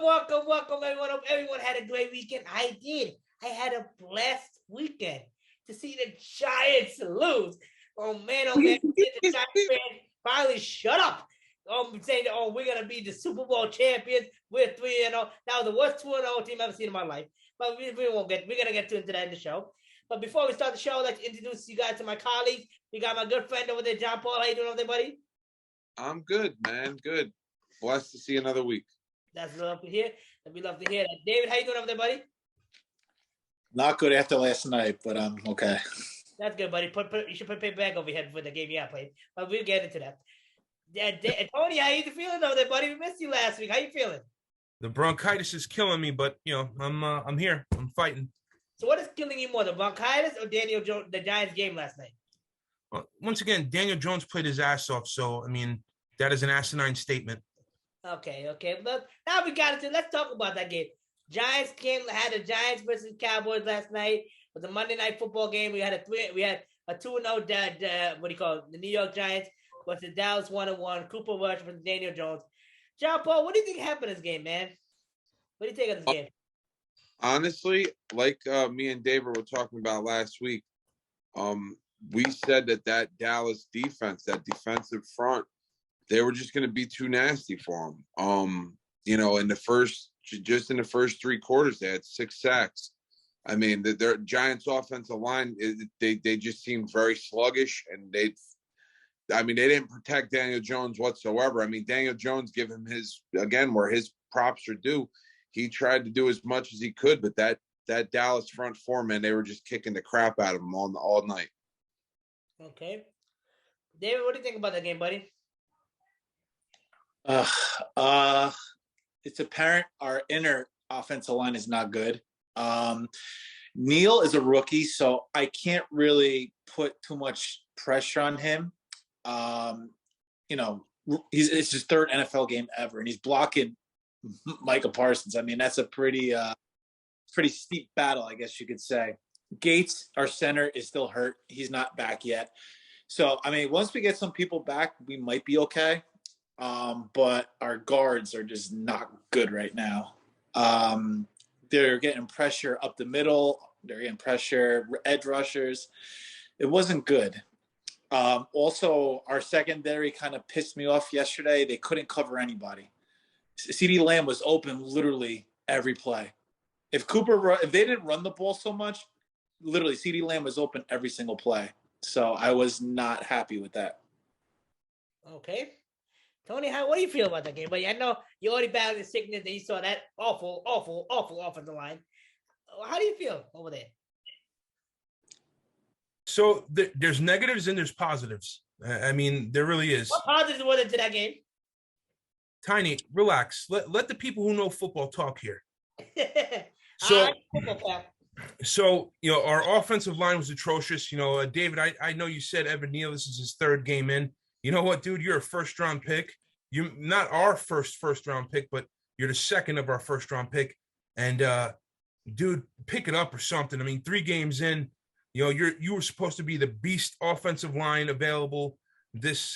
Welcome, everyone. Hope everyone had a great weekend. I did. I had a blessed weekend to see the Giants lose. Oh man, the Giants fans finally shut up. Saying that, we're gonna be the Super Bowl champions. We're 3-0. That was the worst 2-0 team I've ever seen in my life. But we're gonna get into that in the show. But before we start the show, I'd like to introduce you guys to my colleagues. We got my good friend over there, John Paul. How you doing over there, buddy? I'm good, man. Good. Blessed to see another week. That's love to hear. We love to hear that. David, how you doing over there, buddy? Not good after last night, but I'm okay. That's good, buddy. You should put paper bag over your head for the game you played. But we'll get into that. Tony, how you feeling over there, buddy? We missed you last week. How you feeling? The bronchitis is killing me, but I'm here. I'm fighting. So what is killing you more, the bronchitis or Daniel Jones, the Giants game last night? Well, once again, Daniel Jones played his ass off, so I mean that is an asinine statement. Okay. But now we got into. Let's talk about that game. Giants had the Giants versus Cowboys last night. It was a Monday Night Football game. We had a 2-0. What do you call it? The New York Giants versus Dallas 1-1. Cooper Rush versus Daniel Jones. John Paul, what do you think happened in this game, man? What do you think of this game? Honestly, like me and David were talking about last week, we said that Dallas defense, that defensive front, they were just going to be too nasty for them. In the first 3 quarters, they had 6 sacks. I mean, their Giants' offensive line, they just seemed very sluggish, and they didn't protect Daniel Jones whatsoever. I mean, Daniel Jones, give him where his props are due. He tried to do as much as he could, but that Dallas front four, man, they were just kicking the crap out of him all night. Okay. David, what do you think about that game, buddy? It's apparent our inner offensive line is not good. Neal is a rookie, so I can't really put too much pressure on him. It's his 3rd NFL game ever, and he's blocking Micah Parsons. I mean, that's a pretty steep battle, I guess you could say. Gates, our center, is still hurt. He's not back yet. So, I mean, once we get some people back, we might be okay. But our guards are just not good right now. They're getting pressure up the middle. They're getting pressure, edge rushers. It wasn't good. Also, our secondary kind of pissed me off yesterday. They couldn't cover anybody. CeeDee Lamb was open literally every play. If they didn't run the ball so much, literally CeeDee Lamb was open every single play. So I was not happy with that. Okay. Tony, what do you feel about that game? But I know you already battled the sickness and you saw that awful offensive line. How do you feel over there? So there's negatives and there's positives. I mean, there really is. What positives were there to that game? Tiny, relax. Let the people who know football talk here. So, our offensive line was atrocious. David, I know you said Evan Neal, this is his 3rd game in. You know what, dude? You're a first-round pick. You're not our first-round pick, but you're the 2nd of our first-round pick. And, dude, pick it up or something. I mean, 3 games in, you were supposed to be the beast offensive line available this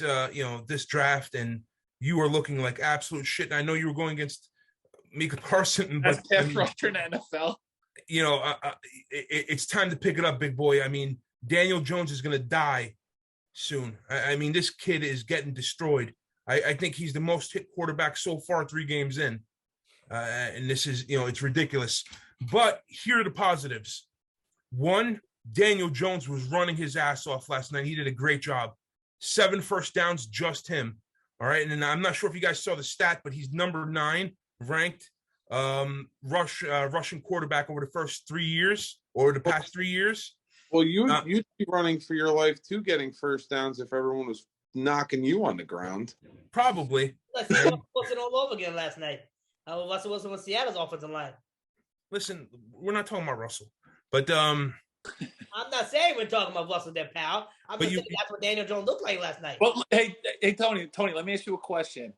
draft, and you were looking like absolute shit. And I know you were going against Micah Parsons. That's pass rusher in the NFL. It's time to pick it up, big boy. I mean, Daniel Jones is going to die soon. I mean, this kid is getting destroyed. I think he's the most hit quarterback so far 3 games in. And this is, it's ridiculous. But here are the positives. 1, Daniel Jones was running his ass off last night. He did a great job. 7 first downs, just him. All right. And I'm not sure if you guys saw the stat, but he's number 9 ranked Russian quarterback over the first 3 years or the past 3 years. Well, you'd be running for your life too, getting first downs if everyone was knocking you on the ground. Probably. Russell Wilson all over again last night. Russell Wilson was Seattle's offensive line. Listen, we're not talking about Russell, but I'm not saying we're talking about Russell there, pal. I'm just saying that's what Daniel Jones looked like last night. Well, hey, Tony, let me ask you a question.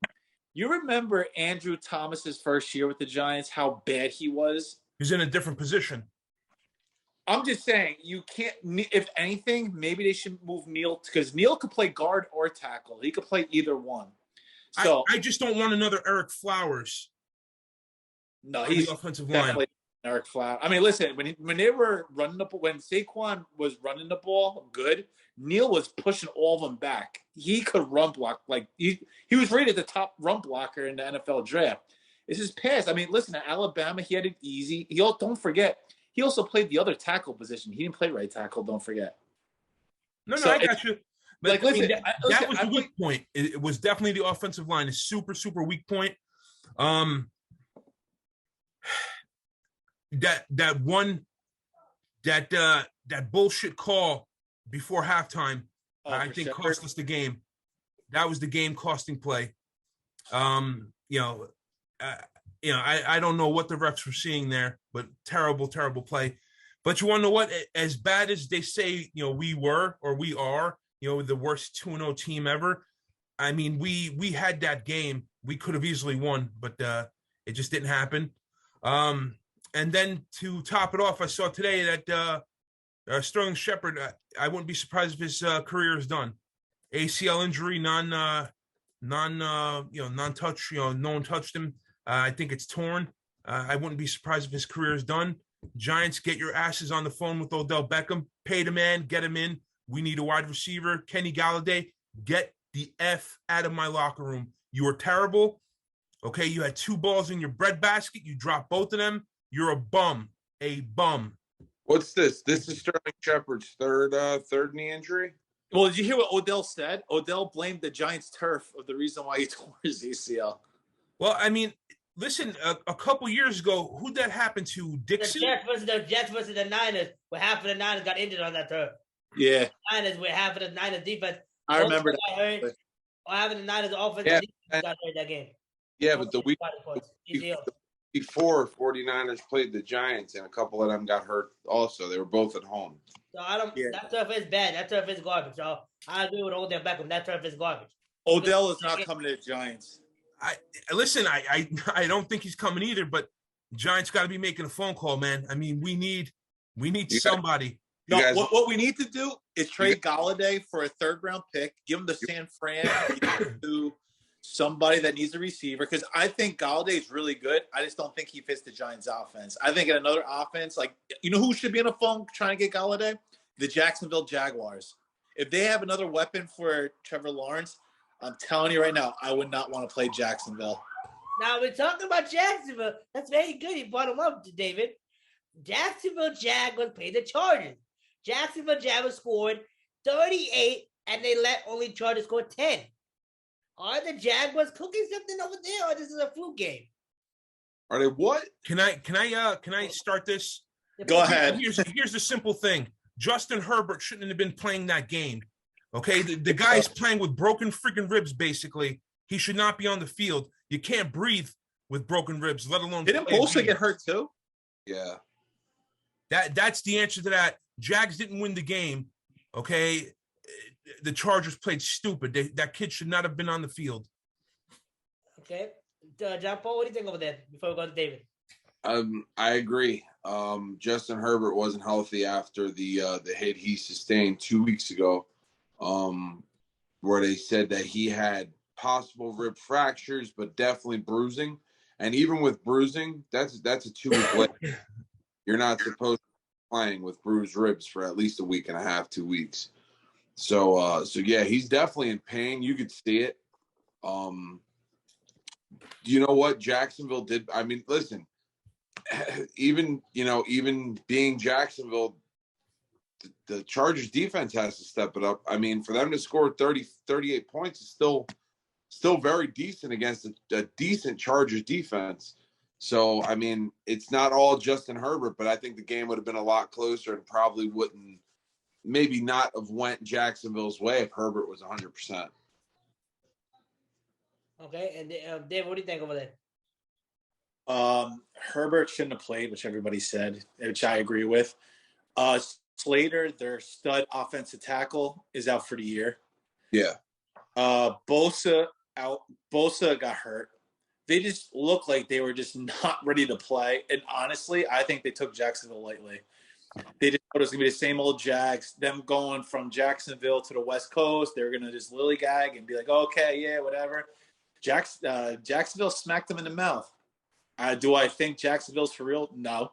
You remember Andrew Thomas's first year with the Giants, how bad he was? He's in a different position. I'm just saying, you can't, if anything, maybe they should move Neal, because Neal could play guard or tackle. He could play either one. So I just don't want another Eric Flowers. No, on he's the offensive line. definitely Eric Flower. I mean, listen, when they were running when Saquon was running the ball good, Neal was pushing all of them back. He could run block like he was rated the top run blocker in the NFL draft. It's his pass. I mean, listen, at Alabama, he had it easy. Don't forget, he also played the other tackle position. He didn't play right tackle. Don't forget. No, So I got you. But like, listen, that was the weak point. It was definitely the offensive line. A super, super weak point. That bullshit call before halftime, I think cost us the game. That was the game costing play. I don't know what the refs were seeing there, but terrible, terrible play. But you want to know what? As bad as they say, we were or we are, the worst 2-0 team ever. I mean, we had that game. We could have easily won, but it just didn't happen. And then to top it off, I saw today that Sterling Shepard, I wouldn't be surprised if his career is done. ACL injury, non-touch, no one touched him. I think it's torn. I wouldn't be surprised if his career is done. Giants, get your asses on the phone with Odell Beckham. Pay the man, get him in. We need a wide receiver. Kenny Galladay, get the F out of my locker room. You were terrible. Okay, you had 2 balls in your breadbasket. You dropped both of them. You're a bum. A bum. What's this? This is Sterling Shepard's third knee injury? Well, did you hear what Odell said? Odell blamed the Giants' turf of the reason why he tore his ACL. Well, I mean, listen, a couple years ago, who'd that happen to? Dixon? The Jets versus the Niners, where half of the Niners got injured on that turf. Yeah. The Niners, where half of the Niners defense. I remember that. Or half of the Niners offense defense got hurt that game. Yeah, but the week before 49ers played the Giants, and a couple of them got hurt also. They were both at home. So that turf is bad. That turf is garbage. So I agree with Odell Beckham. That turf is garbage. Odell is not coming to the Giants. I don't think he's coming either, but Giants got to be making a phone call, man. I mean, we need somebody. What we need to do is trade Galladay for a 3rd-round pick, give him the San Fran to somebody that needs a receiver, because I think Galladay is really good. I just don't think he fits the Giants' offense. I think in another offense, like, who should be on the phone trying to get Galladay? The Jacksonville Jaguars. If they have another weapon for Trevor Lawrence, I'm telling you right now, I would not want to play Jacksonville. Now, we're talking about Jacksonville. That's very good. You brought him up, David. Jacksonville Jaguars played the Chargers. Jacksonville Jaguars scored 38, and they let only Chargers score 10. Are the Jaguars cooking something over there, or this is a fluke game? Are they what? Can I start this? Go ahead. Here's the simple thing. Justin Herbert shouldn't have been playing that game. Okay, the guy's playing with broken freaking ribs. Basically, he should not be on the field. You can't breathe with broken ribs, let alone. Didn't Bosa get hurt too? Yeah. That's the answer to that. Jags didn't win the game. Okay, the Chargers played stupid. That kid should not have been on the field. Okay, John Paul, what do you think over there before we go to David? I agree. Justin Herbert wasn't healthy after the hit he sustained 2 weeks ago, where they said that he had possible rib fractures, but definitely bruising. And even with bruising, that's a 2-week wait. You're not supposed to be playing with bruised ribs for at least a week and a half, 2 weeks. So yeah, he's definitely in pain. You could see it. You know what Jacksonville did? I mean, listen, even being Jacksonville, the Chargers defense has to step it up. I mean, for them to score 38 points is still very decent against a decent Chargers defense. So, I mean, it's not all Justin Herbert, but I think the game would have been a lot closer and probably wouldn't, maybe not have went Jacksonville's way if Herbert was 100%. Okay, and Dave, what do you think over there? Herbert shouldn't have played, which everybody said, which I agree with. Slater, their stud offensive tackle, is out for the year. Yeah. Bosa out. Bosa got hurt. They just look like they were just not ready to play. And honestly, I think they took Jacksonville lightly. They just thought it was going to be the same old Jags. Them going from Jacksonville to the West Coast, they were going to just lillygag and be like, okay, yeah, whatever. Jacksonville smacked them in the mouth. Do I think Jacksonville's for real? No.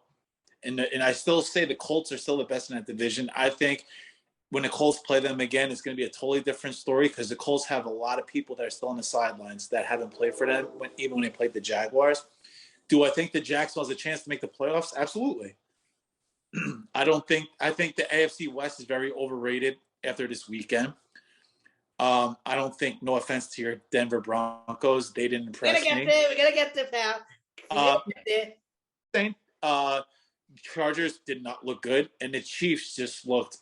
And I still say the Colts are still the best in that division. I think when the Colts play them again, it's going to be a totally different story because the Colts have a lot of people that are still on the sidelines that haven't played for them, even when they played the Jaguars. Do I think the Jacksonville has a chance to make the playoffs? Absolutely. I think the AFC West is very overrated after this weekend. I don't think, no offense to your Denver Broncos, they didn't impress me. We're going to get there, pal. Chargers did not look good, and the Chiefs just looked.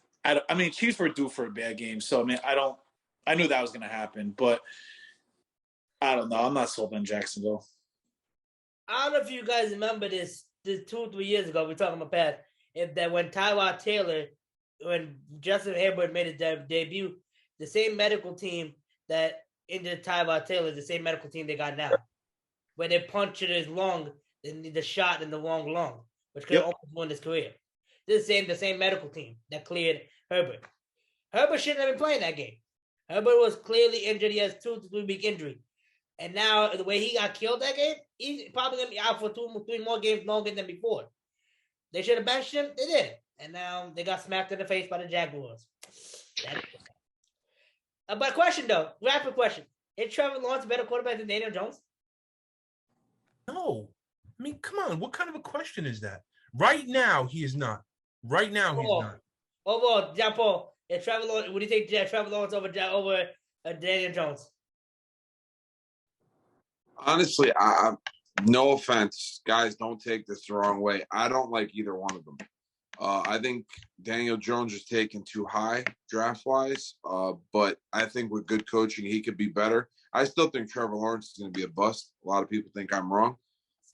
Chiefs were due for a bad game, so I knew that was going to happen, but I don't know. I'm not sold on Jacksonville. I don't know if you guys remember this 2 or 3 years ago. We're talking about that. When Tyrod Taylor, when Justin Herbert made his debut, the same medical team that injured Tyrod Taylor is the same medical team they got now. When they punctured his lung, the shot in the wrong lung, which could have almost won his career. This is the same medical team that cleared Herbert. Herbert shouldn't have been playing that game. Herbert was clearly injured. He has 2 to 3 week injury. And now the way he got killed that game, he's probably going to be out for 2 or 3 more games longer than before. They should have benched him. They did. And now they got smacked in the face by the Jaguars. But question, though. Rapid question. Is Trevor Lawrence a better quarterback than Daniel Jones? No. I mean, come on. What kind of a question is that? Right now, he is not. Right now, he's not. Overall, John Paul, Trevor Lawrence, would you take Trevor Lawrence over Daniel Jones? Honestly, no offense, guys, don't take this the wrong way. I don't like either one of them. I think Daniel Jones is taken too high draft-wise, but I think with good coaching, he could be better. I still think Trevor Lawrence is going to be a bust. A lot of people think I'm wrong,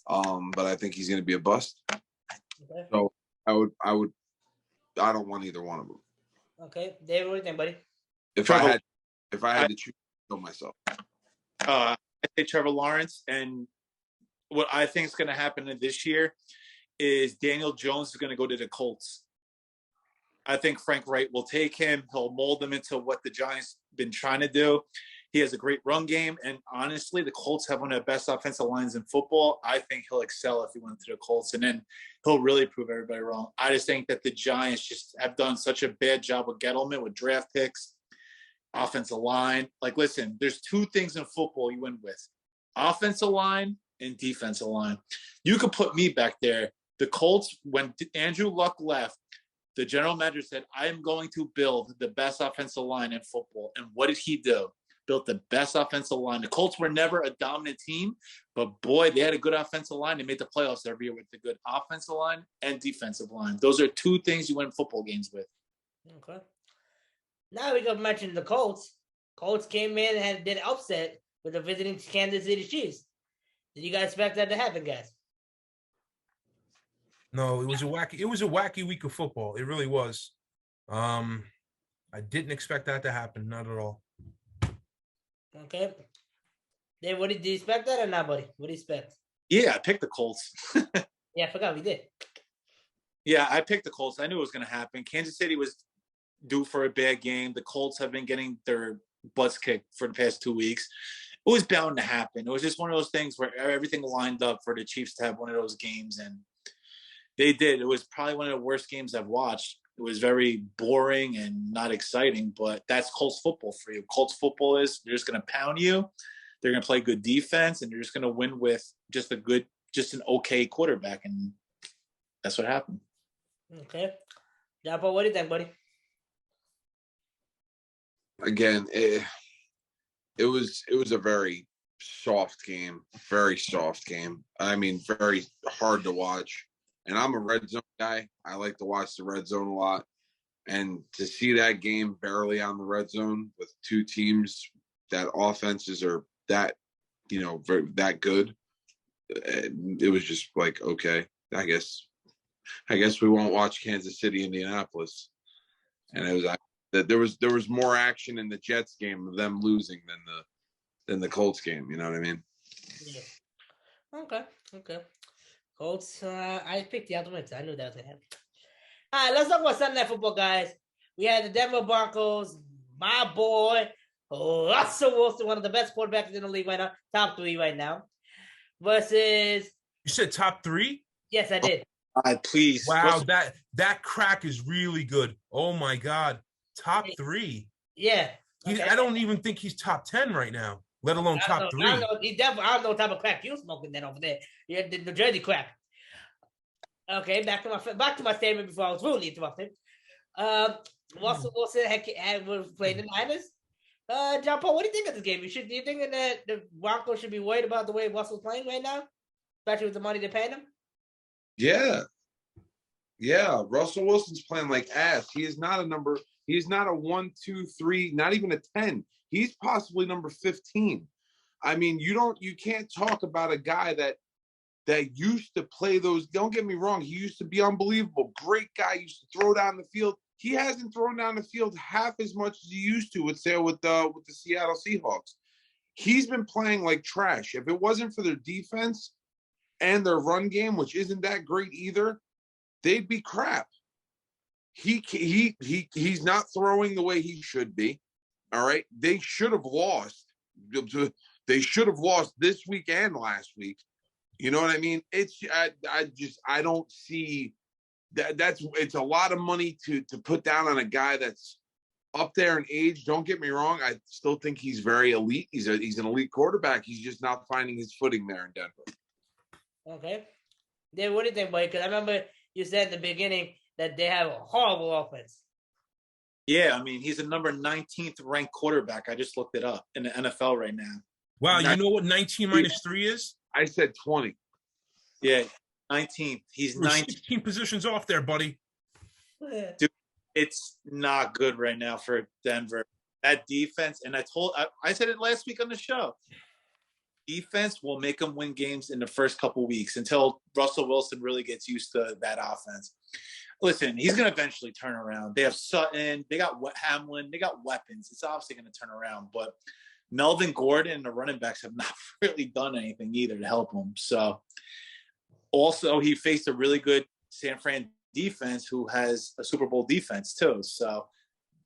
but I think he's going to be a bust. Okay. So I don't want either one of them. Okay, David, what do you think, buddy? If I had to choose, I'd kill myself. I say Trevor Lawrence, and what I think is going to happen this year is Daniel Jones is going to go to the Colts. I think Frank Wright will take him. He'll mold him into what the Giants been trying to do. He has a great run game, and honestly, the Colts have one of the best offensive lines in football. I think he'll excel if he went to the Colts, and then he'll really prove everybody wrong. I just think that the Giants just have done such a bad job with Gettleman, with draft picks, offensive line. Like, listen, there's 2 things in football you win with: offensive line and defensive line. You could put me back there. The Colts, when Andrew Luck left, the general manager said, I am going to build the best offensive line in football. And what did he do? Built the best offensive line. The Colts were never a dominant team, but boy, they had a good offensive line. They made the playoffs every year with a good offensive line and defensive line. Those are 2 things you win football games with. Okay. Now we can mention the Colts. Colts came in and did upset with the visiting Kansas City Chiefs. Did you guys expect that to happen, guys? No, it was a wacky week of football. It really was. I didn't expect that to happen, not at all. Okay. Dave, did you expect that or not, buddy? What do you expect? Yeah, I picked the Colts. Yeah, I forgot we did. Yeah, I picked the Colts. I knew it was going to happen. Kansas City was due for a bad game. The Colts have been getting their butts kicked for the past 2 weeks. It was bound to happen. It was just one of those things where everything lined up for the Chiefs to have one of those games, and they did. It was probably one of the worst games I've watched. It was very boring and not exciting, but that's Colts football for you. Colts football is they're just going to pound you. They're going to play good defense, and they're just going to win with just an okay quarterback, and that's what happened. Okay. Japo, what do you think, buddy? Again, it was a very soft game. I mean, very hard to watch. And I'm a red zone guy. I like to watch the red zone a lot. And to see that game barely on the red zone with 2 teams that offenses are that, that good, it was just like, okay, I guess we won't watch Kansas City, Indianapolis. And it was that there was more action in the Jets game of them losing than the Colts game. You know what I mean? Yeah. Okay. Colts, I picked the Ultimates. I knew that was going to happen. All right, let's talk about Sunday Night Football, guys. We had the Denver Broncos, my boy, Russell Wilson, one of the best quarterbacks in the league right now, top 3 right now, versus You said top 3? Yes, I did. Please. Wow, that crack is really good. Oh my God, top 3. Yeah. Okay. I don't even think he's top 10 right now, let alone top 3. I don't know. He definitely. I don't know what type of crack you smoking then over there. Yeah, the New Jersey crack. Okay, back to my statement before I was rudely interrupted. Russell Wilson was playing the Niners. John Paul, what do you think of this game? Do you think that the Broncos should be worried about the way Russell's playing right now, especially with the money they're paying him? Yeah. Russell Wilson's playing like ass. He is not a number. He's not a 1, 2, 3, not even a 10. He's possibly number 15. I mean, you can't talk about a guy that used to play those. Don't get me wrong. He used to be unbelievable. Great guy. Used to throw down the field. He hasn't thrown down the field half as much as he used to with the Seattle Seahawks. He's been playing like trash. If it wasn't for their defense and their run game, which isn't that great either, they'd be crap. He's not throwing the way he should be. All right. They should have lost. They should have lost this week and last week. You know what I mean? I don't see that. It's a lot of money to put down on a guy that's up there in age. Don't get me wrong. I still think he's very elite. He's an elite quarterback. He's just not finding his footing there in Denver. Okay. Then what do you think, buddy? Because I remember you said in the beginning that they have a horrible offense. Yeah, I mean, he's a number 19th ranked quarterback. I just looked it up in the NFL right now. Wow, you know what 19 minus 3 is? I said 20. Yeah, 19th. He's 19. 16 positions off there, buddy. Dude, it's not good right now for Denver. That defense, and I said it last week on the show. Defense will make them win games in the first couple weeks until Russell Wilson really gets used to that offense. Listen, he's going to eventually turn around. They have Sutton. They got Hamlin. They got weapons. It's obviously going to turn around. But Melvin Gordon and the running backs have not really done anything either to help him. So, also, he faced a really good San Fran defense who has a Super Bowl defense too. So,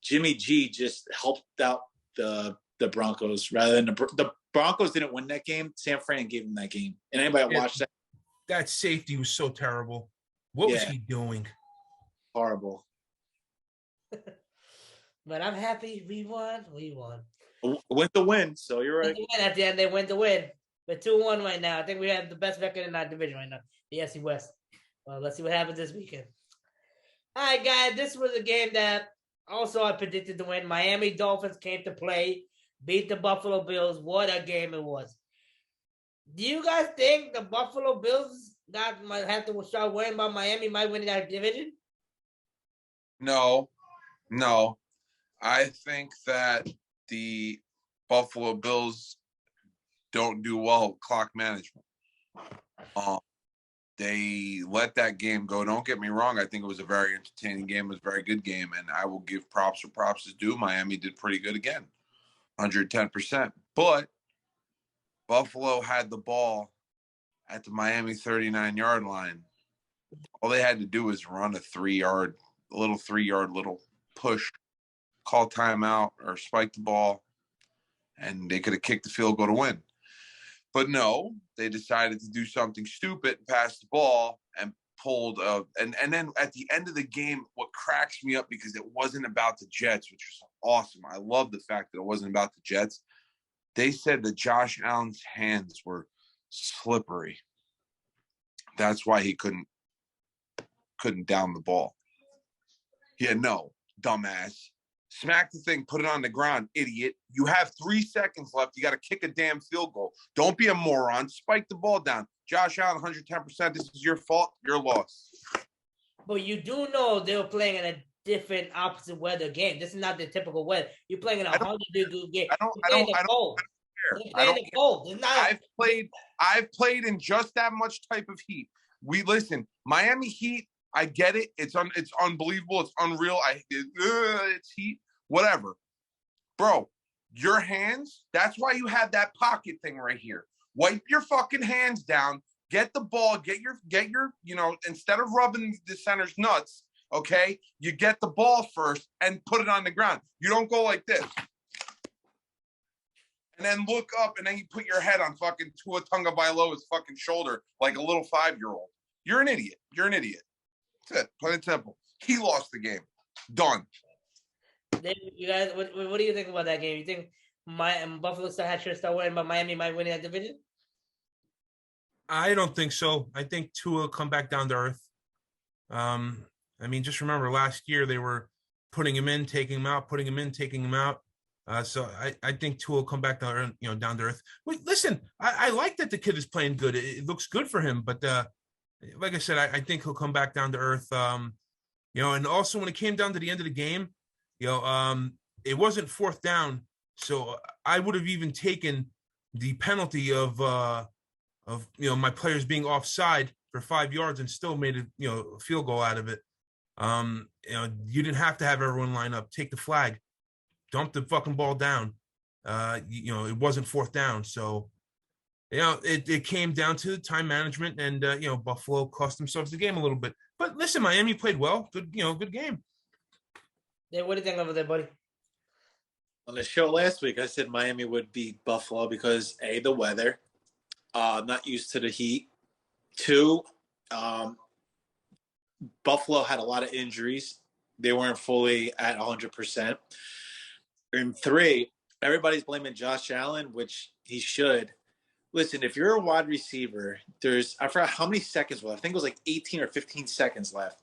Jimmy G just helped out the Broncos rather than the Broncos didn't win that game. San Fran gave him that game. And anybody watched that? That safety was so terrible. What was he doing? Horrible. But I'm happy we won. We won. Went to win, so you're right. At the end, they went to win. We're 2-1 right now. I think we have the best record in our division right now, the SC West. Well, let's see what happens this weekend. All right, guys, this was a game that also I predicted to win. Miami Dolphins came to play, beat the Buffalo Bills. What a game it was. Do you guys think the Buffalo Bills might have to start worrying about Miami might win that division? No. I think that the Buffalo Bills don't do well with clock management. They let that game go. Don't get me wrong. I think it was a very entertaining game. It was a very good game, and I will give props where props is due. Miami did pretty good again, 110%. But Buffalo had the ball at the Miami 39-yard line. All they had to do was run a 3-yard little push, call timeout, or spike the ball, and they could have kicked the field goal to win. But no, they decided to do something stupid, pass the ball, and pulled and then at the end of the game, what cracks me up, because it wasn't about the Jets, which was awesome. I love the fact that it wasn't about the Jets. They said that Josh Allen's hands were slippery. That's why he couldn't down the ball. Yeah, no, dumbass. Smack the thing, put it on the ground, idiot. You have 3 seconds left. You got to kick a damn field goal. Don't be a moron. Spike the ball down. Josh Allen, 110%. This is your fault. Your loss. But you do know they were playing in a different opposite weather game. This is not the typical weather. You're playing in a 100-degree game. I don't care. I've played in just that much type of heat. Listen, Miami Heat, I get it. It's unbelievable. It's unreal. It's heat. Whatever. Bro, your hands, that's why you have that pocket thing right here. Wipe your fucking hands down. Get the ball. Get your, instead of rubbing the center's nuts, okay, you get the ball first and put it on the ground. You don't go like this. then look up, and then you put your head on fucking Tua Tagovailoa's fucking shoulder like a little 5-year-old. You're an idiot. You're an idiot. That's it. Plain and simple. He lost the game. Done. You guys, what do you think about that game? You think Buffalo should start winning, but Miami might win that division? I don't think so. I think Tua will come back down to earth. I mean, just remember last year they were putting him in, taking him out, putting him in, taking him out. So I think Tua will come back down, down to earth. Wait, listen, I like that the kid is playing good. It looks good for him, but like I said, I think he'll come back down to earth. And also when it came down to the end of the game, it wasn't fourth down, so I would have even taken the penalty of my players being offside for 5 yards and still made a field goal out of it. You didn't have to have everyone line up. Take the flag, dump the fucking ball down. It wasn't fourth down, so it came down to time management, and Buffalo cost themselves the game a little bit. But listen, Miami played well. Good game. Yeah, what do you think over there, buddy? On the show last week, I said Miami would beat Buffalo because A, the weather, not used to the heat. 2, Buffalo had a lot of injuries. They weren't fully at 100%. And 3, everybody's blaming Josh Allen, which he should. Listen, if you're a wide receiver, I forgot how many seconds left. I think it was like 18 or 15 seconds left.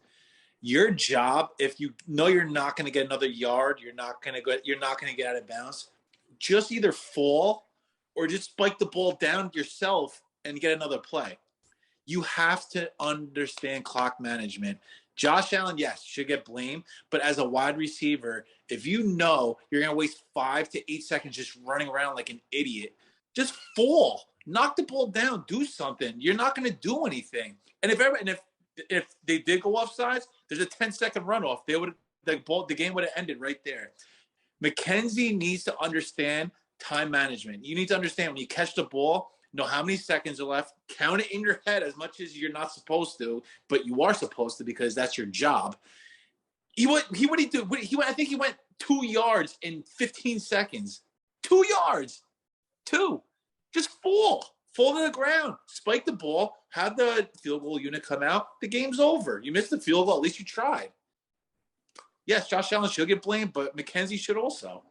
Your job, if you know you're not going to get another yard, you're not going to get out of bounds, just either fall or just spike the ball down yourself and get another play. You have to understand clock management. Josh Allen, yes, should get blamed, but as a wide receiver, if you know you're going to waste 5 to 8 seconds just running around like an idiot, just fall, knock the ball down, do something. You're not going to do anything. And if they did go offsides, there's a 10-second runoff. The game would have ended right there. McKenzie needs to understand time management. You need to understand when you catch the ball, know how many seconds are left, count it in your head as much as you're not supposed to, but you are supposed to because that's your job. What did he do? I think he went 2 yards in 15 seconds. 2 yards. 2. Just fall to the ground, spike the ball, have the field goal unit come out. The game's over. You missed the field goal. At least you tried. Yes, Josh Allen should get blamed, but McKenzie should also.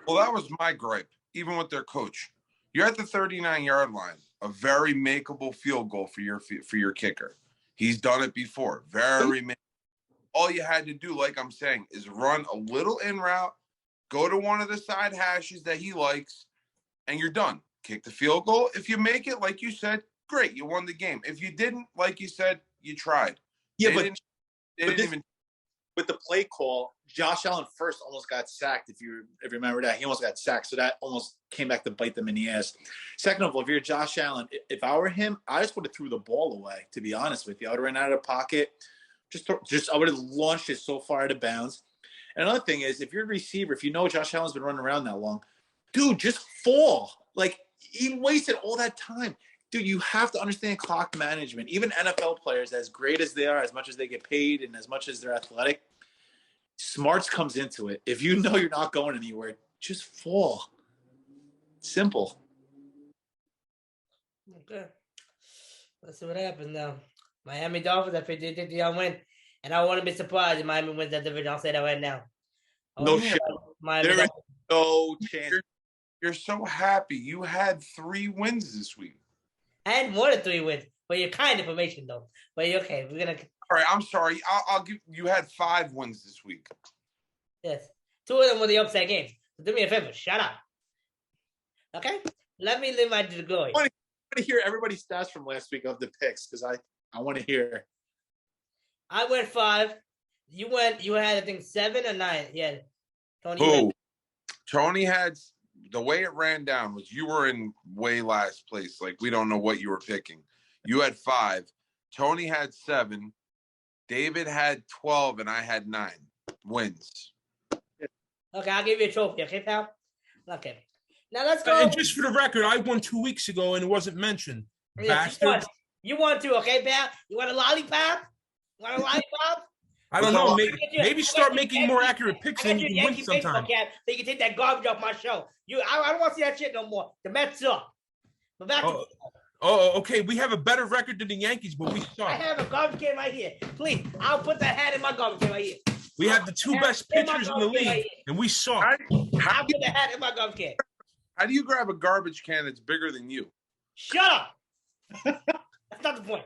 Well, that was my gripe, even with their coach. You're at the 39-yard line, a very makeable field goal for your kicker. He's done it before. Very makeable. All you had to do, like I'm saying, is run a little in route, go to one of the side hashes that he likes, and you're done. Kick the field goal. If you make it, like you said, great, you won the game. If you didn't, like you said, you tried. Yeah, with the play call, Josh Allen first almost got sacked. If you remember that, he almost got sacked. So that almost came back to bite them in the ass. Second of all, if you're Josh Allen, if I were him, I just would have threw the ball away. To be honest with you, I would have ran out of the pocket. I would have launched it so far out of bounds. And another thing is, if you're a receiver, if you know Josh Allen's been running around that long, dude, just fall. Like, he wasted all that time. Dude, you have to understand clock management. Even NFL players, as great as they are, as much as they get paid and as much as they're athletic, smarts comes into it. If you know you're not going anywhere, just fall. Simple. Okay. Let's see what happens now. Miami Dolphins, I think they'll win. And I wouldn't be surprised if Miami wins that division. I'll say that right now. No shit. There is no chance. You're so happy. You had 3 wins this week. I had more than 3 wins, but you're kind information though. But you're okay. We're gonna. All right, I'm sorry. I'll give you had 5 wins this week. Yes, 2 of them were the upset games. So do me a favor, shut up. Okay, let me live my glory. I want to hear everybody's stats from last week of the picks because I want to hear. I went 5. You had I think 7 or 9. Yeah, Tony. Who? Tony had. The way it ran down was you were in way last place. Like, we don't know what you were picking. You had 5. Tony had 7. David had 12, and I had 9 wins. Okay, I'll give you a trophy. Okay, pal? Okay. Now let's go. And just for the record, I won 2 weeks ago, and it wasn't mentioned. Yes, you won too, okay, pal? You want a lollipop? I don't know. Maybe start Yankee, making more accurate picks and you can win sometime. Cap, so you can take that garbage off my show. I don't want to see that shit no more. The Mets suck. But back to okay. We have a better record than the Yankees, but we suck. I have a garbage can right here. Please, I'll put that hat in my garbage can right here. We have the two best pitchers in the league, and we suck. I'll put the hat in my garbage can. How do you grab a garbage can that's bigger than you? Shut up. That's not the point.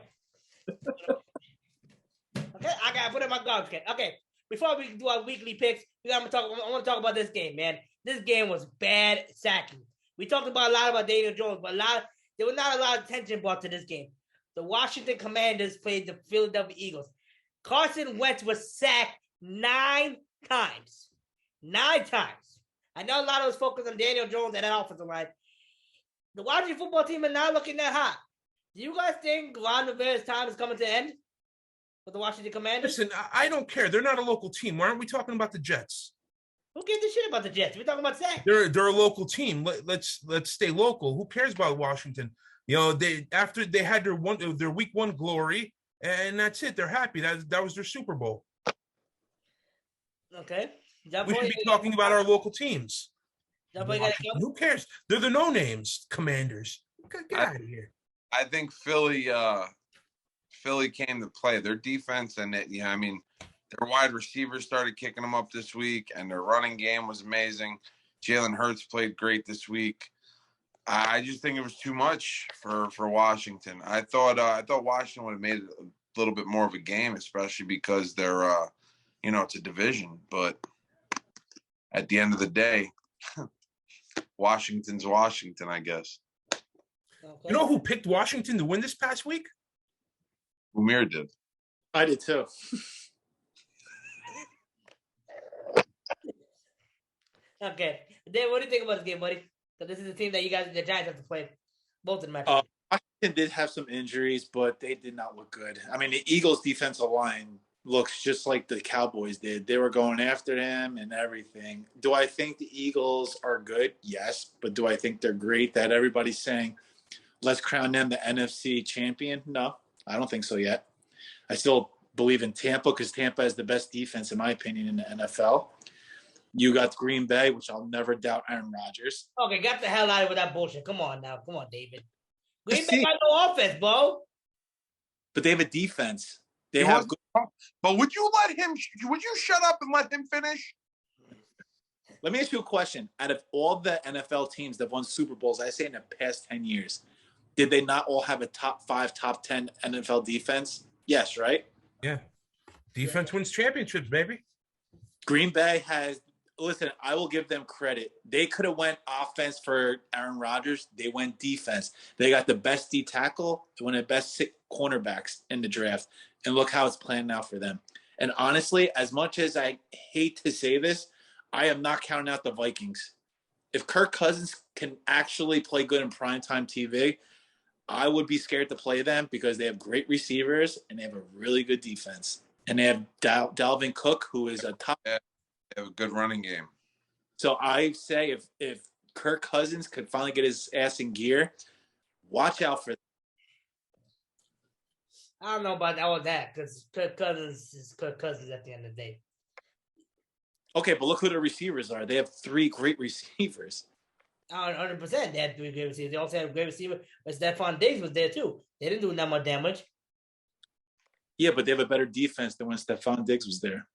Okay, I gotta put it in my garbage can. Okay, before we do our weekly picks, I want to talk about this game, man. This game was bad sacking. We talked about a lot about Daniel Jones, but there was not a lot of attention brought to this game. The Washington Commanders played the Philadelphia Eagles. Carson Wentz was sacked 9 times. 9 times. I know a lot of us focus on Daniel Jones and that offensive line. The Washington football team is not looking that hot. Do you guys think Ron Rivera's time is coming to an end for the Washington Commanders? Listen, I don't care. They're not a local team. Why aren't we talking about the Jets? Who gives a shit about the Jets? We're talking about Zach. They're a local team. Let's stay local. Who cares about Washington? You know, after they had their week 1 glory, and that's it. They're happy. That was their Super Bowl. Okay. We should be talking about our local teams. Who cares? They're the no names Commanders. Get out of here. I think Philly came to play. Their defense and their wide receivers started kicking them up this week, and their running game was amazing. Jalen Hurts played great this week. I just think it was too much for Washington. I thought Washington would have made it a little bit more of a game, especially because they're it's a division. But at the end of the day, Washington's Washington, I guess. Okay. You know who picked Washington to win this past week? Umir did. I did too. Okay. Dave, what do you think about this game, buddy? So this is the team that the Giants have to play both in matches. Washington did have some injuries, but they did not look good. I mean, the Eagles' defensive line looks just like the Cowboys did. They were going after him and everything. Do I think the Eagles are good? Yes. But do I think they're great that everybody's saying, let's crown them the NFC champion? No, I don't think so yet. I still believe in Tampa because Tampa has the best defense, in my opinion, in the NFL. You got Green Bay, which I'll never doubt Aaron Rodgers. Okay, got the hell out of with that bullshit. Come on now. Come on, David. Green Bay got no offense, bro. But they have a defense. They have good. But would you shut up and let him finish? Let me ask you a question. Out of all the NFL teams that won Super Bowls, I say in the past 10 years, did they not all have a top 5, top 10 NFL defense? Yes, right? Yeah. Defense wins championships, baby. Green Bay has – listen, I will give them credit. They could have went offense for Aaron Rodgers. They went defense. They got the best D tackle, one of the best cornerbacks in the draft. And look how it's playing out for them. And honestly, as much as I hate to say this, I am not counting out the Vikings. If Kirk Cousins can actually play good in primetime TV, I would be scared to play them because they have great receivers and they have a really good defense. And they have Dalvin Cook, who is a top. They have a good running game. So I say if Kirk Cousins could finally get his ass in gear, watch out for them. I don't know about all that because Kirk Cousins is Kirk Cousins at the end of the day. Okay, but look who the receivers are. They have 3 great receivers. 100%. They had 3 great receivers. They also had a great receiver, but Stephon Diggs was there too. They didn't do that much damage. Yeah, but they have a better defense than when Stephon Diggs was there.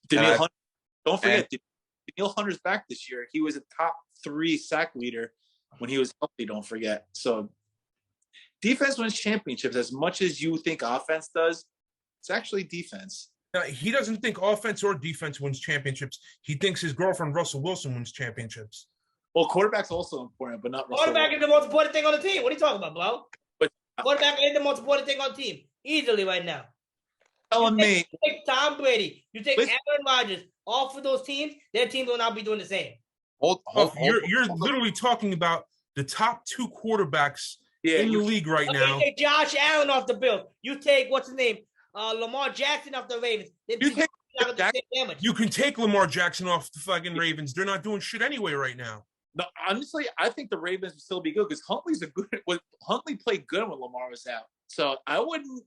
Danielle Hunter, don't forget, Danielle Hunter's back this year. He was a top 3 sack leader when he was healthy, don't forget. So defense wins championships. As much as you think offense does, it's actually defense. He doesn't think offense or defense wins championships. He thinks his girlfriend, Russell Wilson, wins championships. Well, quarterback's also important, but not Russell Quarterback is the most important thing on the team. What are you talking about, bro? But quarterback is the most important thing on the team. Easily right now. Telling me. You take Tom Brady. You take Aaron Rodgers. All for those teams, their teams will not be doing the same. You're literally talking about the top 2 quarterbacks in the league right now. You take Josh Allen off the Bills. You take, what's his name? Lamar Jackson off the Ravens. You can take Lamar Jackson off the fucking Ravens. They're not doing shit anyway right now. No, honestly, I think the Ravens would still be good because Huntley played good when Lamar was out. So I wouldn't.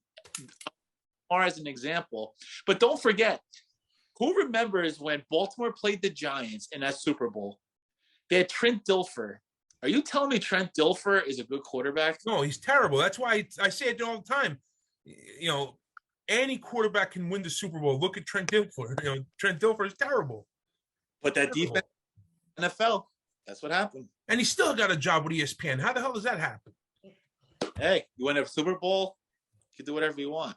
Lamar as an example. But don't forget, who remembers when Baltimore played the Giants in that Super Bowl? They had Trent Dilfer. Are you telling me Trent Dilfer is a good quarterback? No, he's terrible. That's why I say it all the time. You know, any quarterback can win the Super Bowl. Look at Trent Dilfer. You know, Trent Dilfer is terrible. But that defense, NFL, that's what happened. And he still got a job with ESPN. How the hell does that happen? Hey, you win a Super Bowl, you can do whatever you want.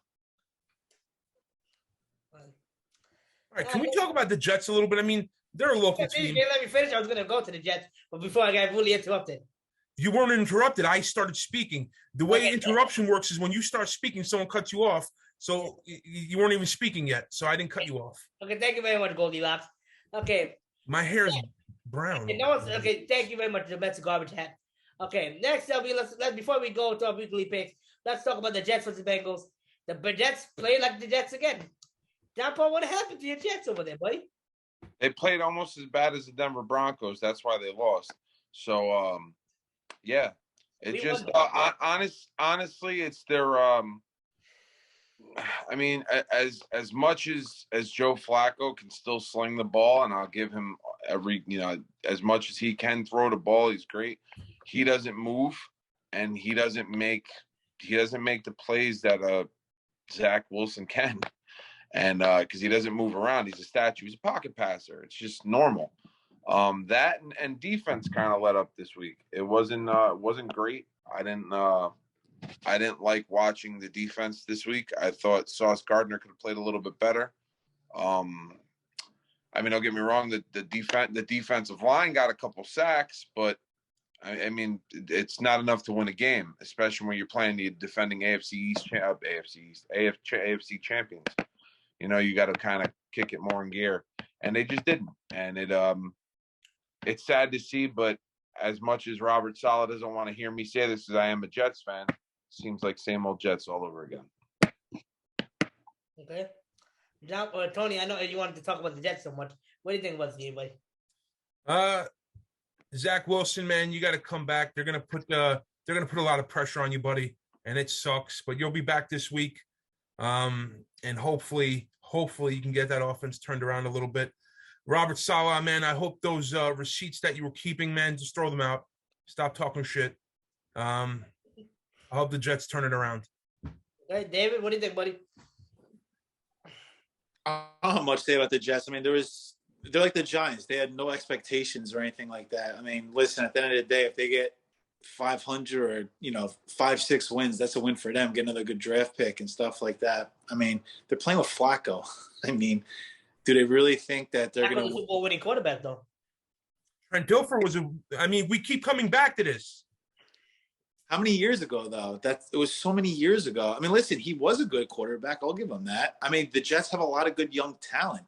All right, can we talk about the Jets a little bit? I mean, they're a local team. Let me finish. I was going to go to the Jets, but before I got really interrupted. You weren't interrupted. I started speaking. The way interruption works is when you start speaking, someone cuts you off. So you weren't even speaking yet. So I didn't cut you off. Okay, thank you very much, Goldilocks. Okay. My hair is brown. Okay, thank you very much, domestic garbage hat. Okay, next up, let's before we go to our weekly picks, let's talk about the Jets versus Bengals. The Jets play like the Jets again. John Paul, what happened to your Jets over there, buddy? They played almost as bad as the Denver Broncos. That's why they lost. So, yeah, it just honestly, it's their. I mean, as much as Joe Flacco can still sling the ball, and I'll give him as much as he can throw the ball, he's great. He doesn't move, and he doesn't make the plays that Zach Wilson can. And because he doesn't move around, he's a statue. He's a pocket passer. It's just normal. That and defense kind of let up this week. It wasn't great. I didn't like watching the defense this week. I thought Sauce Gardner could have played a little bit better. I mean, don't get me wrong. The defensive line got a couple sacks, but I mean, it's not enough to win a game, especially when you're playing the defending AFC champions. You know, you got to kind of kick it more in gear, and they just didn't. And it's sad to see, but as much as Robert Saleh doesn't want to hear me say this, as I am a Jets fan, seems like same old Jets all over again. Okay, John or Tony, I know you wanted to talk about the Jets so much. What do you think about the game, buddy? Zach Wilson, man, you got to come back. They're gonna put a lot of pressure on you, buddy, and it sucks. But you'll be back this week, and hopefully you can get that offense turned around a little bit. Robert Saleh, man, I hope those receipts that you were keeping, man, just throw them out. Stop talking shit. I hope the Jets turn it around. Okay, David, what do you think, buddy? I don't have much to say about the Jets. I mean, they're like the Giants. They had no expectations or anything like that. I mean, listen, at the end of the day, if they get 500 or 5-6 wins, that's a win for them. Get another good draft pick and stuff like that. I mean, they're playing with Flacco. I mean, do they really think that they're going to Super Bowl winning quarterback though? Trent Dilfer was we keep coming back to this. How many years ago though? It was so many years ago. I mean, listen, he was a good quarterback. I'll give him that. I mean, the Jets have a lot of good young talent.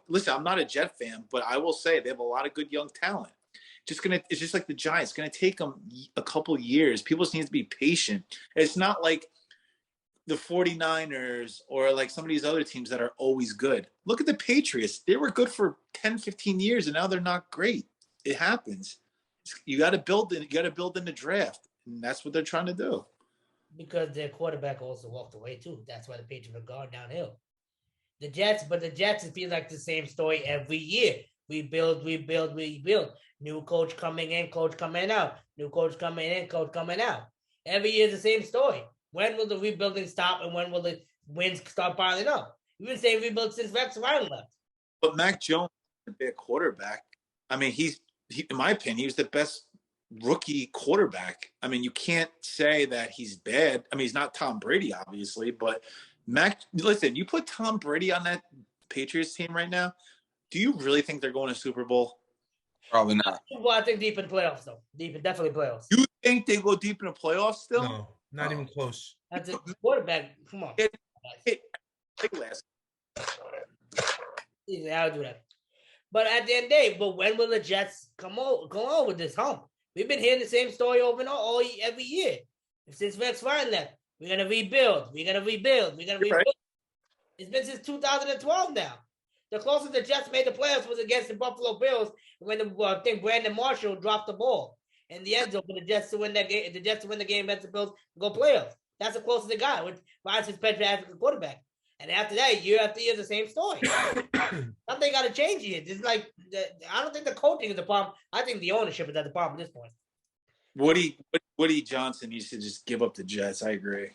Listen, I'm not a Jet fan, but I will say they have a lot of good young talent. It's just like the Giants. It's going to take them a couple years. People just need to be patient. It's not like the 49ers or like some of these other teams that are always good. Look at the Patriots. They were good for 10, 15 years, and now they're not great. It happens. You got to build in the draft, and that's what they're trying to do. Because their quarterback also walked away too. That's why the Patriots are going downhill. The Jets it feels like the same story every year. We build. New coach coming in, coach coming out. New coach coming in, coach coming out. Every year is the same story. When will the rebuilding stop and when will the wins start piling up? We've been saying rebuild since Rex Ryan left. But Mac Jones is a big quarterback. I mean, he in my opinion, he was the best rookie quarterback. I mean, you can't say that he's bad. I mean, he's not Tom Brady, obviously, but listen, you put Tom Brady on that Patriots team right now, do you really think they're going to Super Bowl? Probably not. Well, I think deep in playoffs, though. Definitely playoffs. You think they go deep in the playoffs still? No, not even close. That's a quarterback. Come on. I'll do that. But at the end of the day, when will the Jets go on with this hump? We've been hearing the same story over and over every year. Since Rex Ryan left, we're going to rebuild. Right. It's been since 2012 now. The closest the Jets made the playoffs was against the Buffalo Bills when I think Brandon Marshall dropped the ball in the end zone for the Jets to win that game. The Jets to win the game against the Bills to go playoffs. That's the closest they got with Ryan Fitzpatrick as a quarterback. And after that, year after year, the same story. Something got to change here. It's like I don't think the coaching is the problem. I think the ownership is at the problem at this point. Woody Johnson needs to just give up the Jets. I agree.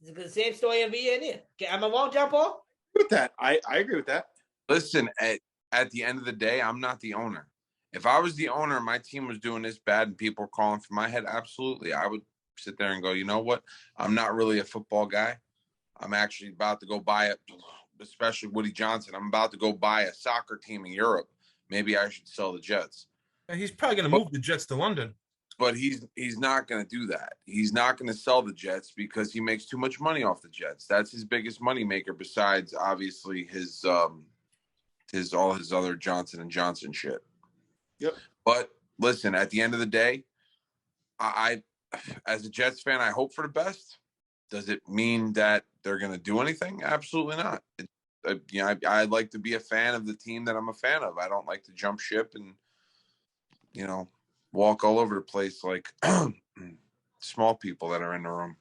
It's the same story every year. Am I wrong, John Paul? With that, I agree with that. Listen, at the end of the day, I'm not the owner. If I was the owner and my team was doing this bad and people were calling for my head, absolutely, I would sit there and go, you know what? I'm not really a football guy. I'm actually about to go buy it, especially Woody Johnson. I'm about to go buy a soccer team in Europe. Maybe I should sell the Jets. He's probably going to move the Jets to London. But he's not going to do that. He's not going to sell the Jets because he makes too much money off the Jets. That's his biggest money maker besides obviously his all his other Johnson and Johnson shit. Yep. But listen, at the end of the day, I as a Jets fan, I hope for the best. Does it mean that they're going to do anything? Absolutely not. I like to be a fan of the team that I'm a fan of. I don't like to jump ship and, walk all over the place like small people that are in the room.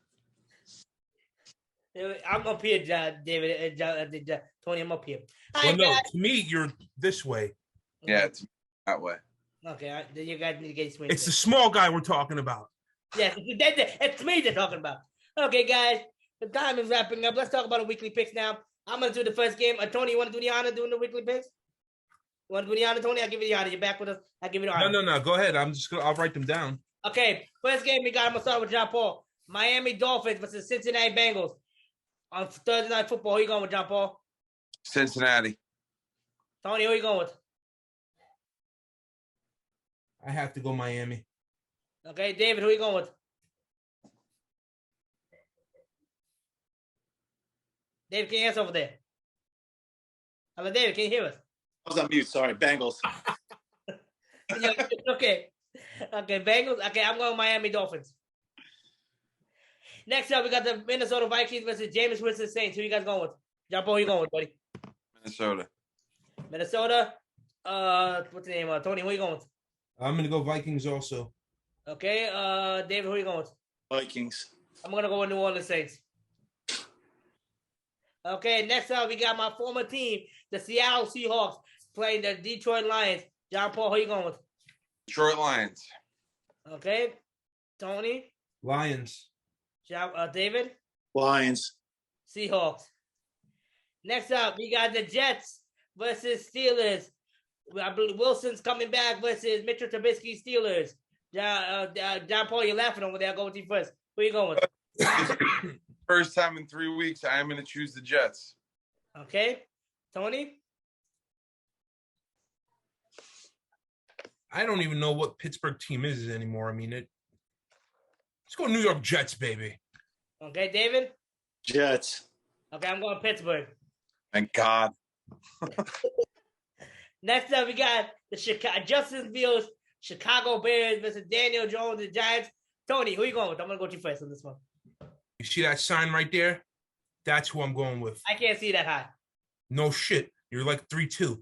I'm up here, David. Tony, I'm up here. Well, no, to me, you're this way. Yeah, it's that way. Okay, then you guys need to get swing. It's the small guy we're talking about. Yes, it's me they're talking about. Okay, guys, the time is wrapping up. Let's talk about the weekly picks now. I'm going to do the first game. Tony, you want to do the honor doing the weekly picks? You want to do the honor, Tony? I'll give you the honor. You're back with us. I'll give you the honor. No. Go ahead. I'll write them down. Okay, first game we got. I'm going to start with John Paul. Miami Dolphins versus Cincinnati Bengals on Thursday Night Football. Who you going with, John Paul? Cincinnati. Tony, who you going with? I have to go Miami. Okay, David, who you going with? David, can you answer over there? Hello, David, can you hear us? I was on mute. Sorry, Bengals. Okay, Bengals. Okay, I'm going Miami Dolphins. Next up, we got the Minnesota Vikings versus Jameis versus Saints. Who you guys going with? John Paul, who you going with, buddy? Minnesota. What's the name? Tony, who you going with? I'm going to go Vikings also. Okay, David, who you going with? Vikings. I'm going to go with New Orleans Saints. Okay, next up, we got my former team, the Seattle Seahawks, playing the Detroit Lions. John Paul, who you going with? Detroit Lions. Okay, Tony? Lions. David? Lions. Seahawks. Next up, we got the Jets versus Steelers. I believe Wilson's coming back versus Mitchell Trubisky Steelers. John Paul, you're laughing over there. I'll go with you first. Who you going with? First time in 3 weeks, I am going to choose the Jets. Okay. Tony? I don't even know what Pittsburgh team is anymore. I mean, let's go New York Jets, baby. Okay, David? Jets. Okay, I'm going Pittsburgh. Thank God. Next up, we got the Justin Fields Chicago Bears versus Daniel Jones the Giants. Tony, who you going with? I'm going to go to you first on this one. You see that sign right there? That's who I'm going with. I can't see that high. No shit. You're like 3-2.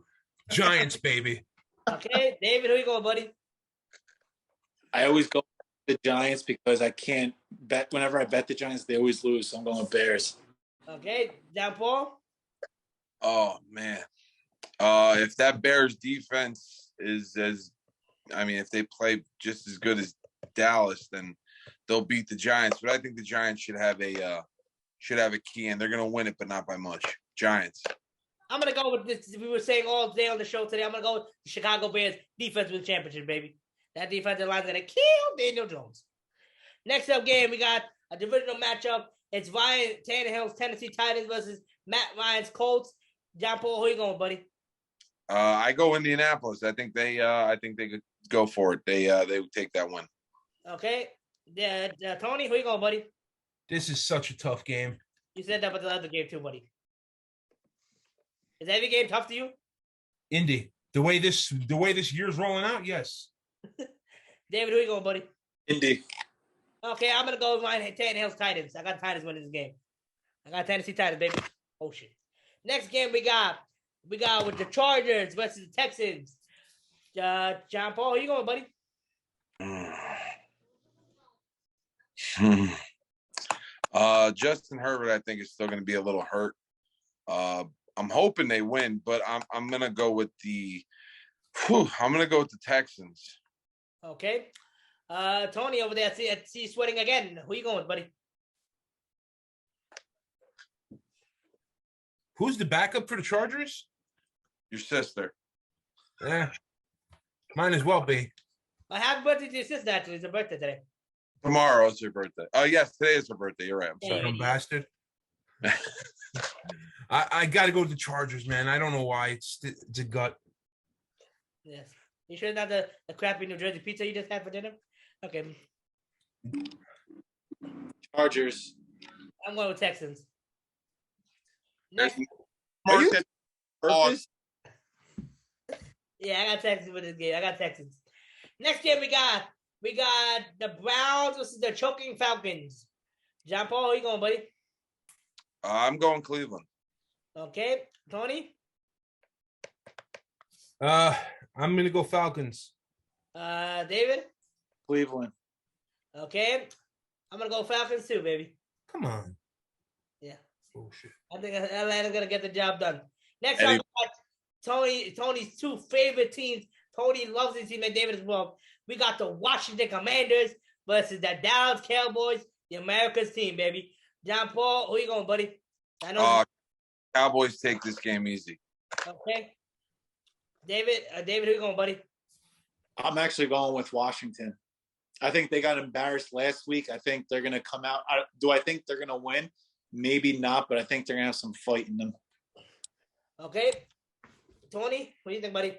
Giants, baby. Okay, David, who you going, buddy? I always go with the Giants because I can't bet. Whenever I bet the Giants, they always lose. So I'm going with Bears. Okay, John Paul? Oh, man. If that Bears defense if they play just as good as Dallas, then they'll beat the Giants. But I think the Giants should have a key, and they're going to win it, but not by much. Giants. I'm going to go with this. We were saying all day on the show today. I'm going to go with the Chicago Bears defense with the championship, baby. That defensive line's going to kill Daniel Jones. Next up game, we got a divisional matchup. It's Ryan Tannehill's Tennessee Titans versus Matt Ryan's Colts. John Paul, who you going, buddy? I go Indianapolis. I think they could go for it. They would take that one. Okay. Tony, who you going, buddy? This is such a tough game. You said that about the other game too, buddy. Is every game tough to you? Indy. The way this year's rolling out, yes. David, who you going, buddy? Indy. Okay, I'm gonna go with Ryan Tannehill's Titans. I got Titans winning this game. I got Tennessee Titans, baby. Oh shit. Next game we got with the Chargers versus the Texans. John Paul, who you going, buddy? Justin Herbert, I think, is still going to be a little hurt. I'm hoping they win, but I'm going to go with the Texans. Okay. Tony over there, I see you sweating again. Who you going with, buddy? Who's the backup for the Chargers? Your sister. Yeah. Might as well be. Happy birthday to your sister, actually. It's her birthday today. Tomorrow is her birthday. Oh, yes, today is her birthday. You're right. I'm sorry. Dumb bastard. I got to go with the Chargers, man. I don't know why. It's a gut. Yes. You sure it's not the crappy New Jersey pizza you just had for dinner? Okay. Chargers. I'm going with Texans. Next, Are you purpose? Yeah, I got Texans with this game. I got Texans. Next game we got the Browns versus the choking Falcons. John Paul, who you going, buddy? I'm going Cleveland. Okay. Tony? I'm going to go Falcons. David? Cleveland. Okay. I'm going to go Falcons too, baby. Come on. Yeah. Bullshit. I think Atlanta's going to get the job done. Next up, we got Tony's two favorite teams. Tony loves his team and David as well. We got the Washington Commanders versus the Dallas Cowboys, the America's team, baby. John Paul, who you going, buddy? I know. Cowboys take this game easy. Okay. David, who you going, buddy? I'm actually going with Washington. I think they got embarrassed last week. I think they're going to come out. Do I think they're going to win? Maybe not, but I think they're going to have some fight in them. Okay. Tony, what do you think, buddy?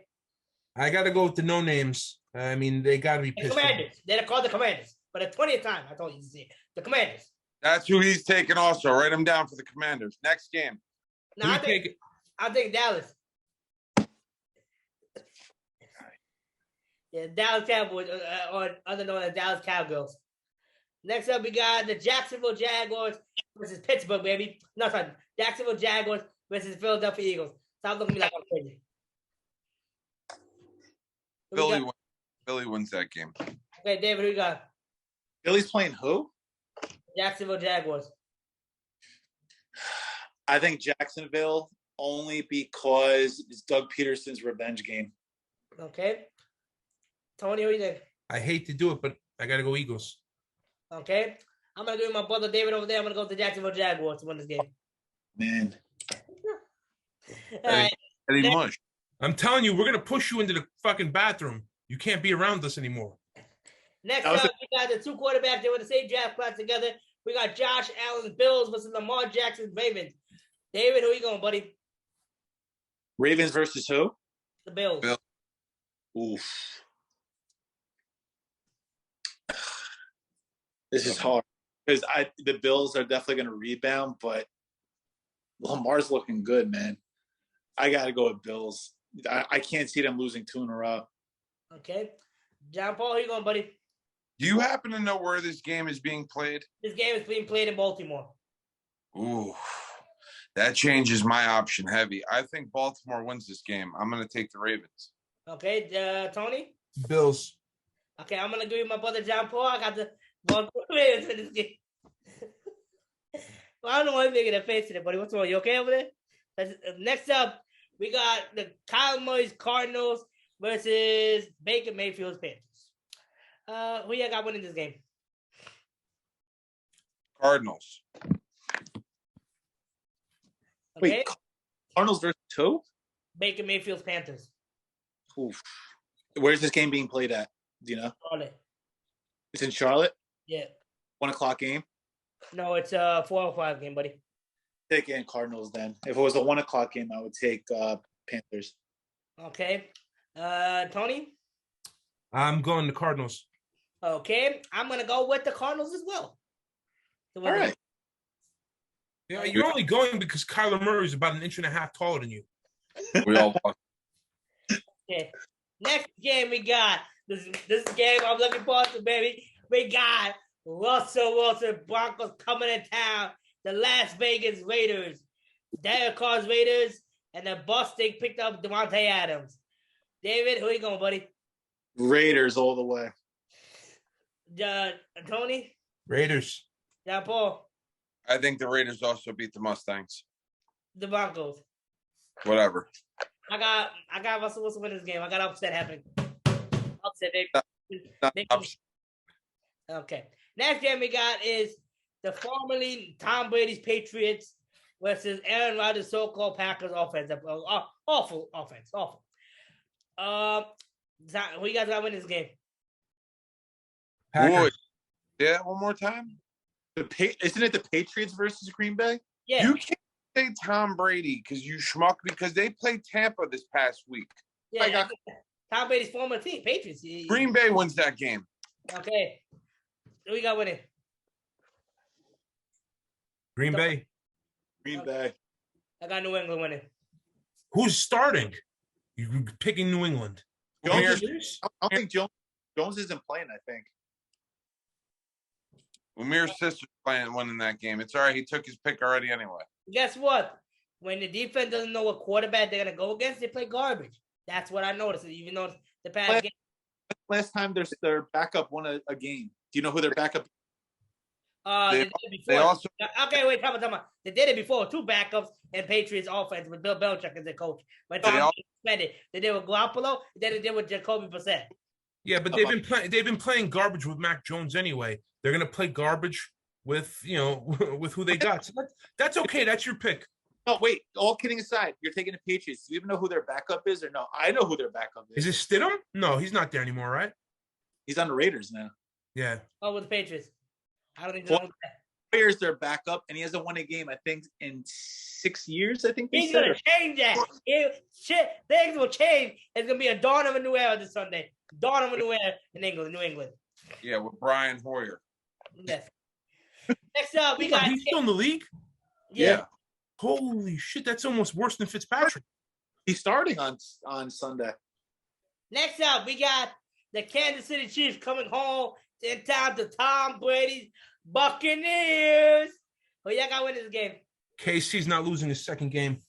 I got to go with the no names. I mean, they got to be pissed. Commanders. They're called the Commanders. For the 20th time, I told you to see it. The Commanders. That's who he's taking also. Write him down for the Commanders. Next game. No, I think Dallas. Yeah, Dallas Cowboys, or other known as Dallas Cowgirls. Next up, we got the Jacksonville Jaguars versus Pittsburgh, baby. No, sorry. Jacksonville Jaguars versus Philadelphia Eagles. Stop looking at me like I'm crazy. Philly wins that game. Okay, David, who you got? Philly's playing who? Jacksonville Jaguars. I think Jacksonville only because it's Doug Peterson's revenge game. Okay. Tony, who you think? I hate to do it, but I got to go Eagles. Okay. I'm going to go with my brother David over there. I'm going to go with the Jacksonville Jaguars to win this game. Man. All right. Eddie Mush. I'm telling you, we're going to push you into the fucking bathroom. You can't be around us anymore. Next up, we got the two quarterbacks. They were the same draft class together. We got Josh Allen's Bills versus Lamar Jackson's Ravens. David, who you going, buddy? Ravens versus who? The Bills. Oof. This is hard because the Bills are definitely going to rebound, but Lamar's looking good, man. I got to go with Bills. I can't see them losing 2 in a row. Okay. John Paul, who you going, buddy? Do you happen to know where this game is being played? This game is being played in Baltimore. Ooh, that changes my option heavy. I think Baltimore wins this game. I'm going to take the Ravens. Okay, Tony? Bills. Okay, I'm going to give you my brother John Paul. I got the Baltimore Ravens in this game. Well, I don't know why you're making a face today, buddy. What's wrong? You okay over there? Next up, we got the Kyler Murray's Cardinals versus Baker Mayfield's Panthers. Who you got winning this game? Cardinals. Okay. Wait, Cardinals versus who? Baker Mayfield's Panthers. Oof. Where's this game being played at? Do you know? Charlotte. It's in Charlotte? Yeah. 1 o'clock game? No, it's a 4:05 game, buddy. Take in Cardinals then. If it was a 1 o'clock game, I would take Panthers. Okay. Tony? I'm going to Cardinals. Okay. I'm going to go with the Cardinals as well. All right. Yeah, you're only going because Kyler Murray is about 1.5 inches taller than you. We all Okay. Next game we got. This game I'm looking forward to, baby. We got Russell Wilson Broncos coming in town. The Las Vegas Raiders. Derek Carr's Raiders. And the bus they picked up Devontae Adams. David, who you going, buddy? Raiders all the way. Tony? Raiders. John Paul? I think the Raiders also beat the Mustangs. The Broncos. Whatever. I got Russell Wilson win this game. I got upset happening. Upset, baby. Okay. Next game we got is the formerly Tom Brady's Patriots versus Aaron Rodgers' so-called Packers offense. Awful offense. Awful. Who you guys got to win this game? Packers. Yeah, one more time. Isn't it the Patriots versus Green Bay? Yeah. You can't say Tom Brady because you schmuck because they played Tampa this past week. Yeah. Tom Brady's former team, Patriots. Green Bay wins that game. Okay. Who you got winning? Green Bay. Green Bay. I got New England winning. Who's starting? You're picking New England. I don't think Jones isn't playing, I think. Umir's sister's winning that game. It's all right. He took his pick already anyway. Guess what? When the defense doesn't know what quarterback they're going to go against, they play garbage. That's what I noticed. Even though the past game. Last time their backup won a game. Do you know who their backup? They did it before. Okay, wait, come on. They did it before. 2 backups and Patriots offense with Bill Belichick as their coach. But Tom suspended. They did with Garoppolo. Then they did with Jacoby Brissett. Yeah, but they've been playing garbage with Mac Jones anyway. They're gonna play garbage with with who they got. So that's okay. That's your pick. No, wait. All kidding aside, you're taking the Patriots. Do you even know who their backup is or no? I know who their backup is. Is it Stidham? No, he's not there anymore, right? He's on the Raiders now. Yeah. Oh, with the Patriots. I don't even know that. Players their backup, and he hasn't won a game, I think, in 6 years. I think he's gonna change that. Things will change. It's gonna be a dawn of a new era this Sunday. Dawn of a new era in England, New England. Yeah, with Brian Hoyer. Yes. Next up, we got. He's still in the league. Yeah. Holy shit, that's almost worse than Fitzpatrick. He's starting on Sunday. Next up, we got the Kansas City Chiefs coming home in time to Tom Brady's Buccaneers. Who y'all got winning this game? KC's not losing his second game.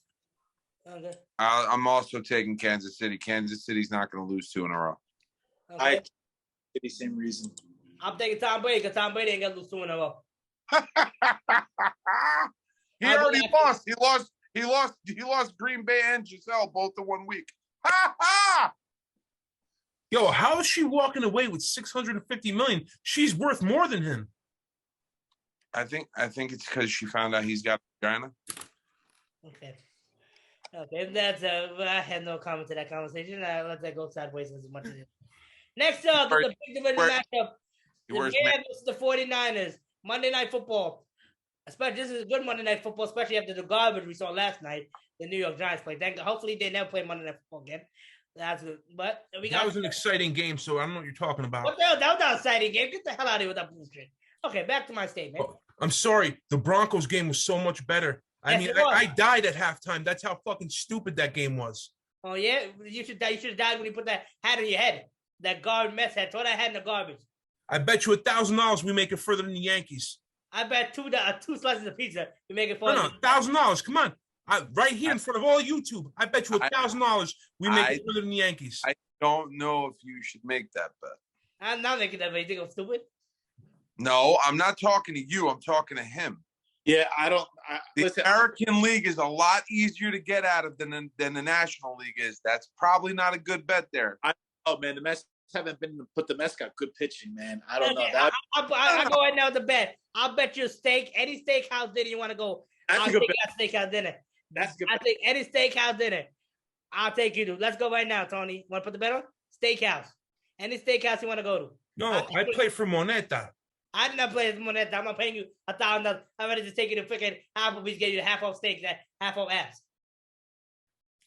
Okay. I'm also taking Kansas City. Kansas City's not going to lose 2 in a row. Okay. The same reason. I'm taking Tom Brady because Tom Brady ain't gonna lose 2 in a row. He already lost. He lost Green Bay and Giselle both in 1 week. Ha ha! Yo, how is she walking away with $650 million? She's worth more than him. I think it's because she found out he's got vagina. Okay. That's I had no comment to that conversation. I let that go sideways as much as it. Next up, the big division matchup. The Rams versus the 49ers. Monday Night Football. Especially this is good Monday Night Football, especially after the garbage we saw last night. The New York Giants played. Hopefully they never play Monday Night Football again. That's good. But that was an exciting game, so I don't know what you're talking about. What the hell? That was an exciting game. Get the hell out of here with that bullshit. Okay, back to my statement. I'm sorry. The Broncos game was so much better. I died at halftime. That's how fucking stupid that game was. Oh, yeah? You should have died when you put that hat on your head. That guard mess hat. Throw that hat in the garbage. I bet you $1,000 we make it further than the Yankees. I bet two slices of pizza we make it further. No, $1,000. Come on. Right here in front of all YouTube. I bet you $1,000 we make it further than the Yankees. I don't know if you should make that bet. I'm not making that bet. You think I'm stupid? No, I'm not talking to you. I'm talking to him. Yeah, the American League is a lot easier to get out of than the National League is. That's probably not a good bet there. Man, the Mets haven't been put the Mets got good pitching, man. I don't know. I'll go right now with the bet. I'll bet you a steak, any steakhouse dinner you want to go. I'll take that steakhouse dinner. That's good. I think any steakhouse dinner. I'll take you to. Let's go right now, Tony. Want to put the bet on? Steakhouse. Any steakhouse you want to go to. No, I play for Moneta. I did not play for Moneta. I'm not paying you $1,000. I'm ready to take you to freaking Applebee's, get you a half-off steak, half-off ass.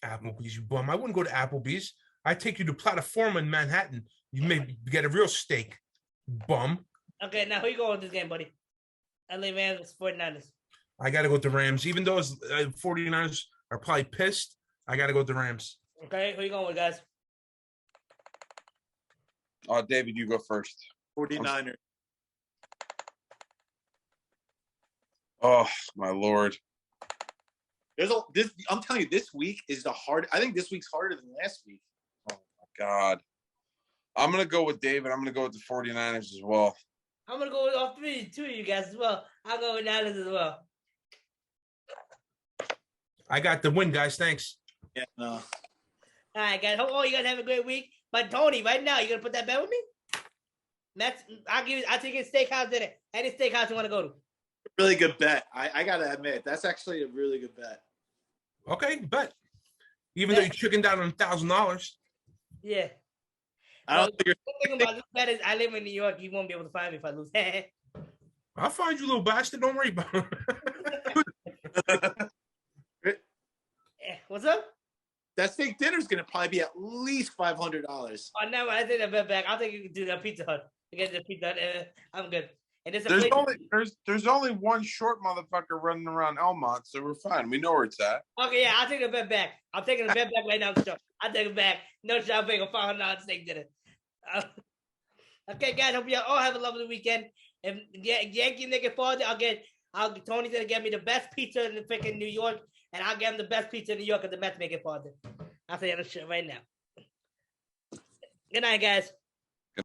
Applebee's, you bum. I wouldn't go to Applebee's. I'd take you to Plataforma in Manhattan. You may get a real steak, bum. Okay, now who you going with this game, buddy? LA Rams, 49ers. I got to go with the Rams. Even though 49ers are probably pissed, I got to go with the Rams. Okay, who you going with, guys? David, you go first. 49ers. Oh, my Lord. I'm telling you, this week is I think this week's harder than last week. Oh, my God. I'm going to go with David. I'm going to go with the 49ers as well. I'm gonna go with all two of you guys as well. I'll go with Niners as well. I got the win, guys. Thanks. Yeah, no. All right, guys. Hope all you guys have a great week. But Tony, right now, you gonna put that bet with me? I'll take you a steakhouse dinner. Any steakhouse you want to go to. Really good bet. I gotta admit, that's actually a really good bet. Okay, bet. Even though you chickened down on $1,000. Yeah. I don't think the thing about this bet is I live in New York. You won't be able to find me if I lose. I'll find you, little bastard. Don't worry about it. What's up? that steak dinner is gonna probably be at least $500. Oh, no, I take that bet back. I'll take you to the Pizza Hut. You get the Pizza Hut. I'm good. And there's only one short motherfucker running around Elmont, so we're fine. We know where it's at. Okay, yeah, I'll take the bet back. I'm taking the bet back right now. I'll take it back. No shot, I'll pay a $500 steak dinner. Okay, guys, hope you all have a lovely weekend. If Yankee nigga falls, Tony's gonna get me the best pizza in the freaking New York, and I'll get him the best pizza in New York if the Mets make it farther. I'll say that shit right now. Good night, guys.